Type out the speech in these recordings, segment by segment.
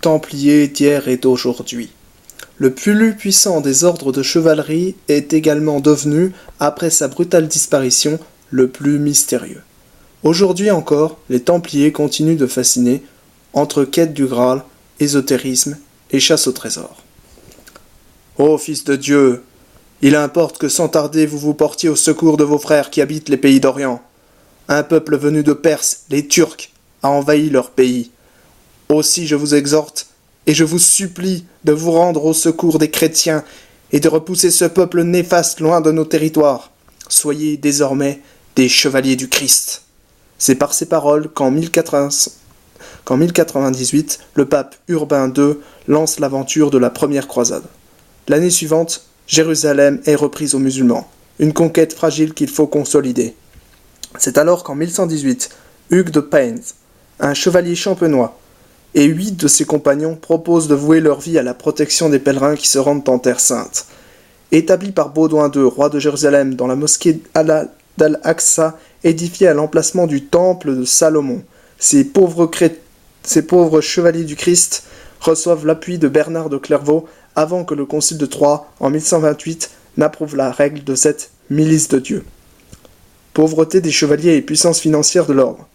Templiers d'hier et d'aujourd'hui. Le plus puissant des ordres de chevalerie est également devenu, après sa brutale disparition, le plus mystérieux. Aujourd'hui encore, les Templiers continuent de fasciner, entre quête du Graal, ésotérisme et chasse au trésor. Ô fils de Dieu, il importe que sans tarder vous vous portiez au secours de vos frères qui habitent les pays d'Orient. Un peuple venu de Perse, les Turcs, a envahi leur pays. Aussi je vous exhorte et je vous supplie de vous rendre au secours des chrétiens et de repousser ce peuple néfaste loin de nos territoires. Soyez désormais des chevaliers du Christ. C'est par ces paroles qu'en 1098, le pape Urbain II lance l'aventure de la première croisade. L'année suivante, Jérusalem est reprise aux musulmans, une conquête fragile qu'il faut consolider. C'est alors qu'en 1118, Hugues de Payns, un chevalier champenois, et 8 de ses compagnons proposent de vouer leur vie à la protection des pèlerins qui se rendent en Terre Sainte. Établi par Baudouin II, roi de Jérusalem, dans la mosquée d'Al-Aqsa, édifiée à l'emplacement du temple de Salomon, ces pauvres chevaliers du Christ reçoivent l'appui de Bernard de Clairvaux avant que le concile de Troyes, en 1128, n'approuve la règle de cette milice de Dieu. Pauvreté des chevaliers et puissance financière de l'ordre.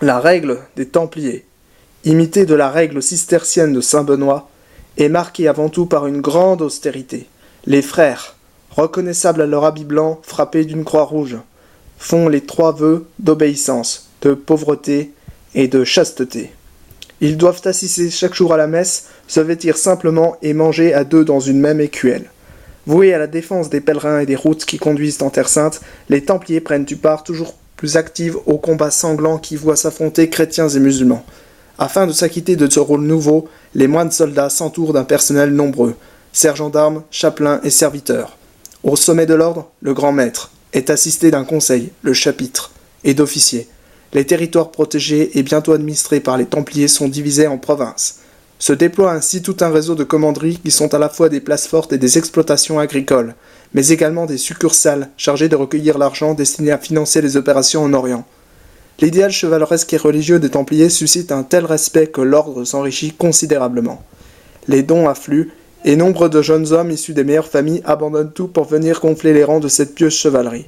La règle des Templiers, imitée de la règle cistercienne de Saint-Benoît, est marquée avant tout par une grande austérité. Les frères, reconnaissables à leur habit blanc frappé d'une croix rouge, font les 3 vœux d'obéissance, de pauvreté et de chasteté. Ils doivent assister chaque jour à la messe, se vêtir simplement et manger à 2 dans une même écuelle. Voués à la défense des pèlerins et des routes qui conduisent en Terre Sainte, les Templiers prennent une part toujours plus active aux combats sanglants qui voient s'affronter chrétiens et musulmans. Afin de s'acquitter de ce rôle nouveau, les moines soldats s'entourent d'un personnel nombreux, sergents d'armes, chapelains et serviteurs. Au sommet de l'ordre, le grand maître est assisté d'un conseil, le chapitre, et d'officiers. Les territoires protégés et bientôt administrés par les Templiers sont divisés en provinces. Se déploie ainsi tout un réseau de commanderies qui sont à la fois des places fortes et des exploitations agricoles, mais également des succursales chargées de recueillir l'argent destiné à financer les opérations en Orient. L'idéal chevaleresque et religieux des Templiers suscite un tel respect que l'ordre s'enrichit considérablement. Les dons affluent, et nombre de jeunes hommes issus des meilleures familles abandonnent tout pour venir gonfler les rangs de cette pieuse chevalerie.